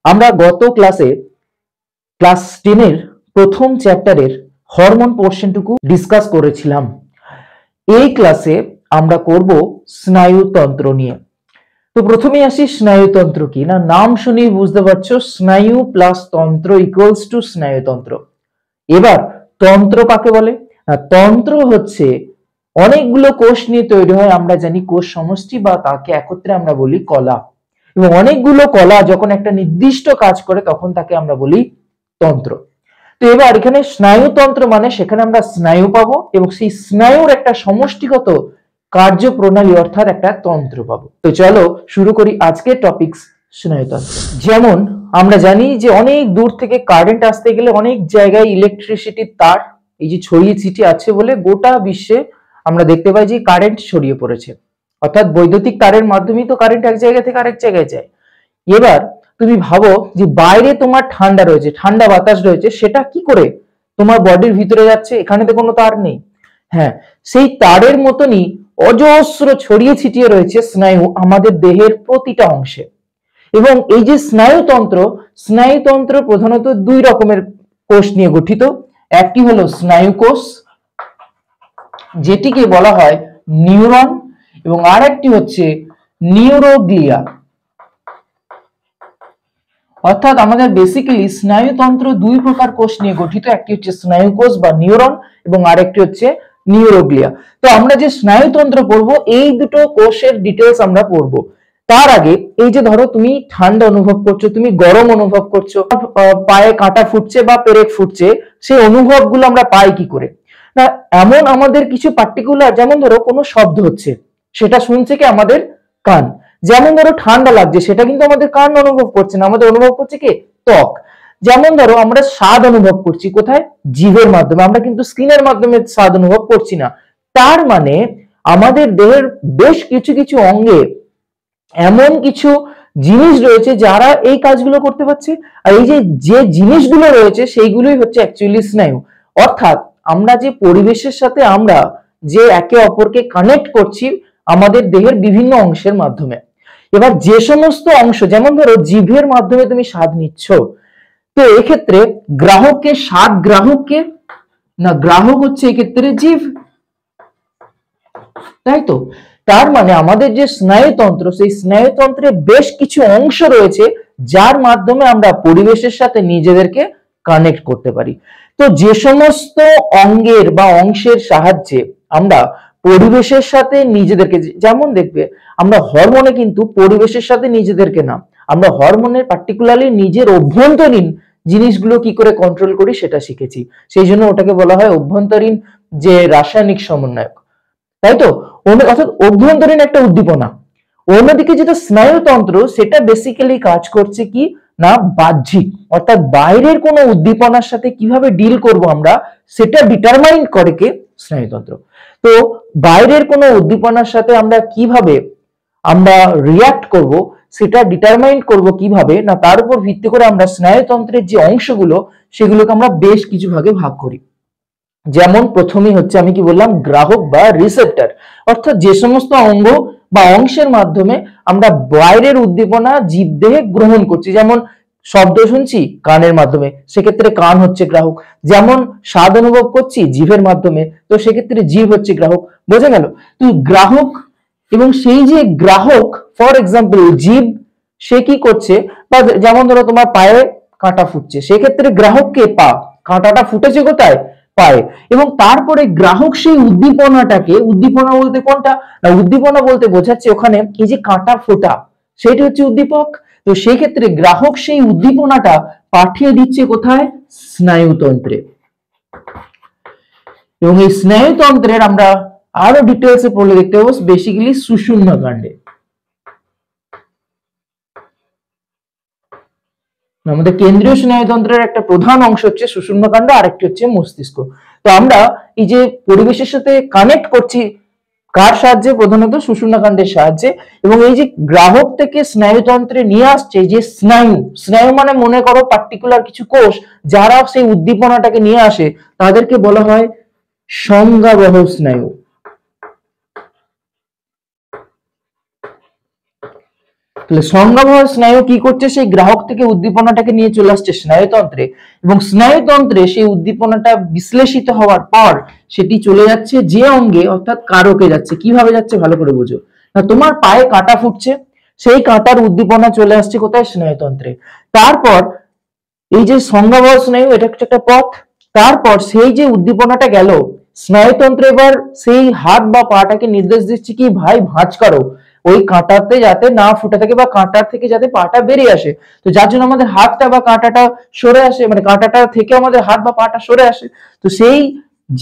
আমরা গত ক্লাসে ক্লাস 10 এর প্রথম চ্যাপ্টারের হরমোন পোর্শনটুকু ডিসকাস করেছিলাম। এই ক্লাসে আমরা করব স্নায়ুতন্ত্র নিয়ে। তো প্রথমেই আসি স্নায়ুতন্ত্র কি না, নাম শুনেই বুঝতে পারছো স্নায়ু প্লাস তন্ত্র ইকুয়ালস টু স্নায়ুতন্ত্র। এবার তন্ত্র কাকে বলে? তন্ত্র হচ্ছে অনেকগুলো কোষ নিয়ে তৈরি হয়, আমরা জানি কোষ সমষ্টি বা তাকে একত্রে আমরা বলি কলা, এবং অনেকগুলো কলা যখন একটা নির্দিষ্ট কাজ করে তখন তাকে আমরা বলি তন্ত্র। তো এবার এখানে স্নায়ুতন্ত্র মানে সেখানে আমরা স্নায়ু পাবো এবং সেই স্নায়ুর একটা সমষ্টিগত কার্যপ্রণালী অর্থাৎ একটা তন্ত্র পাবো। তো চলো শুরু করি আজকের টপিকস স্নায়ুতন্ত্র। যেমন আমরা জানি যে অনেক দূর থেকে কারেন্ট আসতে গেলে অনেক জায়গায় ইলেকট্রিসিটির তার এই যে ছড়িয়ে ছিটিয়ে আছে বলে গোটা বিশ্বে আমরা দেখতে পাই যে কারেন্ট ছড়িয়ে পড়েছে, অর্থাৎ বৈদ্যুতিক তারের মাধ্যমেই তো কারেন্ট এক জায়গা থেকে আরেক জায়গায় যায়। এবার তুমি ভাবো যে বাইরে তোমার ঠান্ডা রয়েছে, ঠান্ডা বাতাস রয়েছে, সেটা কি করে তোমার বডির ভিতরে যাচ্ছে? এখানে তো কোনো তার নেই। হ্যাঁ, সেই তারের মতনই অজস্র ছড়িয়ে ছিটিয়ে রয়েছে স্নায়ু আমাদের দেহের প্রতিটা অংশে। এবং এই যে স্নায়ুতন্ত্র, স্নায়ুতন্ত্র প্রধানত দুই রকমের কোষ নিয়ে গঠিত। একটি হলো স্নায়ু কোষ, যেটিকে বলা হয় নিউরন, এবং আর একটি হচ্ছে নিউরোগ্লিয়া। অর্থাৎ আমাদের বেসিক্যালি স্নায়ুতন্ত্র দুই প্রকার কোষ নিয়ে গঠিত, একটি হচ্ছে স্নায়ু কোষ বা নিউরন এবং আরেকটি হচ্ছে নিউরোগ্লিয়া। তো আমরা যে স্নায়ুতন্ত্র পড়বো এই দুটো কোষের ডিটেলস আমরা পড়বো। তার আগে এই যে ধরো তুমি ঠান্ডা অনুভব করছো, তুমি গরম অনুভব করছো, পায়ে কাঁটা ফুটছে বা পেরেক ফুটছে, সেই অনুভবগুলো আমরা পাই কি করে? না, এমন আমাদের কিছু পার্টিকুলার, যেমন ধরো কোনো শব্দ হচ্ছে, সেটা শুনছে কি আমাদের কান। যেমন ধরো ঠান্ডা লাগছে, সেটা কিন্তু আমাদের কান অনুভব করছে না, আমাদের অনুভব করছে কি ত্বক। যেমন ধরো আমরা স্বাদ অনুভব করছি কোথায়? জিভের মাধ্যমে, আমরা কিন্তু স্কিনের মাধ্যমে স্বাদ অনুভব করছি না। তার মানে আমাদের দেহের বেশ কিছু কিছু অঙ্গে এমন কিছু জিনিস রয়েছে যারা এই কাজগুলো করতে পারছে, আর এই যে জিনিসগুলো রয়েছে সেইগুলোই হচ্ছে অ্যাকচুয়ালি স্নায়ু। অর্থাৎ আমরা যে পরিবেশের সাথে আমরা যে একে অপরকে কানেক্ট করছি আমাদের দেহের বিভিন্ন অংশের মাধ্যমে। এবার যে সমস্ত অংশ, যেমন ধরো জিভের মাধ্যমে তুমি স্বাদ নিচ্ছ, তো এক্ষেত্রে গ্রাহককে, স্বাদ গ্রাহককে না, গ্রাহক হচ্ছে এক্ষেত্রে জীব, তাই তো? তার মানে আমাদের যে স্নায়ুতন্ত্র, সেই স্নায়ুতন্ত্রে বেশ কিছু অংশ রয়েছে যার মাধ্যমে আমরা পরিবেশের সাথে নিজেদেরকে কানেক্ট করতে পারি। তো যে সমস্ত অঙ্গের বা অংশের সাহায্যে আমরা পরিবেশের সাথে নিজেদেরকে, যেমন দেখবে আমরা হরমোনে কিন্তু পরিবেশের সাথে নিজেদেরকে না, আমরা হরমোনের পার্টিকুলারলি নিজের অভ্যন্তরীণ জিনিসগুলো কি করে কন্ট্রোল করি সেটা শিখেছি। সেই জন্য ওটাকে বলা হয় অভ্যন্তরীণ যে রাসায়নিক সমন্বয়ক, তাই তো? অর্থাৎ অভ্যন্তরীণ একটা উদ্দীপনা। অন্যদিকে যেটা স্নায়ুতন্ত্র, সেটা বেসিক্যালি কাজ করছে কি না বাহ্যিক, অর্থাৎ বাইরের কোনো উদ্দীপনার সাথে কিভাবে ডিল করব আমরা, সেটা ডিটারমাইন করে কে? স্নায়ুতন্ত্র। তো বাইরের কোনো উদ্দীপনার সাথে আমরা কিভাবে আমরা রিয়াক্ট করব সেটা ডিটারমাইন করব কিভাবে না, তার উপর ভিত্তি করে আমরা স্নায়ুতন্ত্রের যে অংশগুলো সেগুলোকে আমরা বেশ কিছু ভাগে ভাগ করি। যেমন প্রথমেই হচ্ছে আমি কি বললাম, গ্রাহক বা রিসেপ্টর, অর্থাৎ যে সমস্ত অঙ্গ বা অংশের মাধ্যমে আমরা বাইরের উদ্দীপনা জীবদেহে গ্রহণ করছি। যেমন শব্দ শুনছি কানের মাধ্যমে, সেক্ষেত্রে কান হচ্ছে গ্রাহক। যেমন স্বাদ অনুভব করছি জিভের মাধ্যমে, তো সেক্ষেত্রে জিভ হচ্ছে গ্রাহক। বোঝা গেল? তো গ্রাহক, এবং সেই যে গ্রাহক, ফর এক্সাম্পল জীব, সে কি করছে, বা যেমন ধরো তোমার পায়ে কাঁটা ফুটছে, সেক্ষেত্রে গ্রাহককে পা, কাঁটাটা ফুটেছে কোথায়? পায়। এবং তারপরে গ্রাহক সেই উদ্দীপনাটাকে, উদ্দীপনা বলতে কোনটা না, উদ্দীপনা বলতে বোঝাচ্ছে ওখানে এই যে কাঁটা ফোটা, সেটা হচ্ছে উদ্দীপক। তো সেই ক্ষেত্রে গ্রাহক সেই উদ্দীপনাটা পাঠিয়ে দিচ্ছে কোথায়? স্নায়ুতন্ত্রে। এবং এই স্নায়ুতন্ত্রের আমরা আরো ডিটেলসে পড়লে দেখতে পাবো বেসিক্যালি সুষুম্না কাণ্ডে। আমাদের কেন্দ্রীয় স্নায়ুতন্ত্রের একটা প্রধান অংশ হচ্ছে সুষুম্না কাণ্ড, আরেকটি হচ্ছে মস্তিষ্ক। তো আমরা এই যে পরিবেশের সাথে কানেক্ট করছি কার সাহায্যে? প্রধানত সুষুম্না কাণ্ডের সাহায্যে। এবং এই যে গ্রাহক থেকে স্নায়ুতন্ত্রে নিয়ে আসছে যে স্নায়ু, স্নায়ু মানে মনে করো পার্টিকুলার কিছু কোষ যারা সেই উদ্দীপনাটাকে নিয়ে আসে, তাদেরকে বলা হয় সংজ্ঞাবহ স্নায়ু। তাহলে সংজ্ঞাবহ স্নায়ু কি করছে, সেই গ্রাহক থেকে উদ্দীপনাটাকে নিয়ে চলে আসছে স্নায়ুতন্ত্রে, এবং স্নায়ুতন্ত্রে সেই উদ্দীপনাটা বিশ্লেষিত হওয়ার পর সেটি চলে যাচ্ছে যে অঙ্গে অর্থাৎ কারকে যাচ্ছে। কিভাবে যাচ্ছে ভালো করে বুঝো না, তোমার পায়ে কাঁটা ফুটছে, সেই কাঁটার উদ্দীপনা চলে আসছে কোথায়, স্নায়ুতন্ত্রে। তারপর এই যে সংজ্ঞাবহ স্নায়ু, এটা হচ্ছে একটা পথ। তারপর সেই যে উদ্দীপনাটা গেল স্নায়ুতন্ত্র, এবার সেই হাত বা পাটাকে নির্দেশ দিচ্ছে কি ভাই ভাঁজ করো, ওই কাঁটাতে যাতে না ফুটে থাকে বা কাঁটার থেকে যাতে পাটা বেরিয়ে আসে। তো যার জন্য আমাদের হাতটা বা কাঁটাটা সরে আসে, মানে কাঁটাটা থেকে আমাদের হাত বা পাটা সরে আসে। তো সেই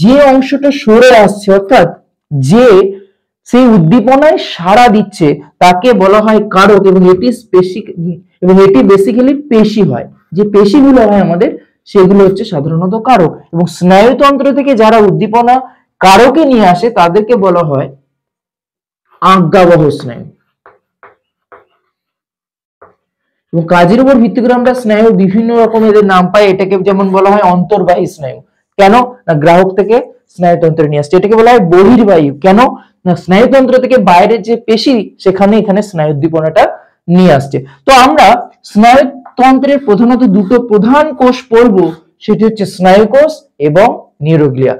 যে অংশটা সরে আসছে অর্থাৎ যে সেই উদ্দীপনায় সাড়া দিচ্ছে তাকে বলা হয় কারক, এবং এটি বেসিক্যালি পেশি হয়। যে পেশিগুলো হয় আমাদের সেগুলো হচ্ছে সাধারণত কারক, এবং স্নায়ুতন্ত্র থেকে যারা উদ্দীপনা কারকে নিয়ে আসে তাদেরকে বলা হয় আজ্ঞাবহ স্নায়ু। এবং কাজের উপর ভিত্তি করে আমরা স্নায়ু বিভিন্ন রকম এদের নাম পাই। এটাকে যেমন বলা হয় অন্তর্বাহী স্নায়ু, কেন না গ্রাহক থেকে স্নায়ুতন্ত্রে নিয়ে আসছে। এটাকে বলা হয় বহির্বায়ু, কেন না স্নায়ুতন্ত্র থেকে বাইরের যে পেশি সেখানে এখানে স্নায়ু উদ্দীপনাটা নিয়ে আসছে। তো আমরা স্নায়ুতন্ত্রের প্রধানত দুটো প্রধান কোষ পড়বো, সেটি হচ্ছে স্নায়ুকোষ এবং নিউরোগ্লিয়া।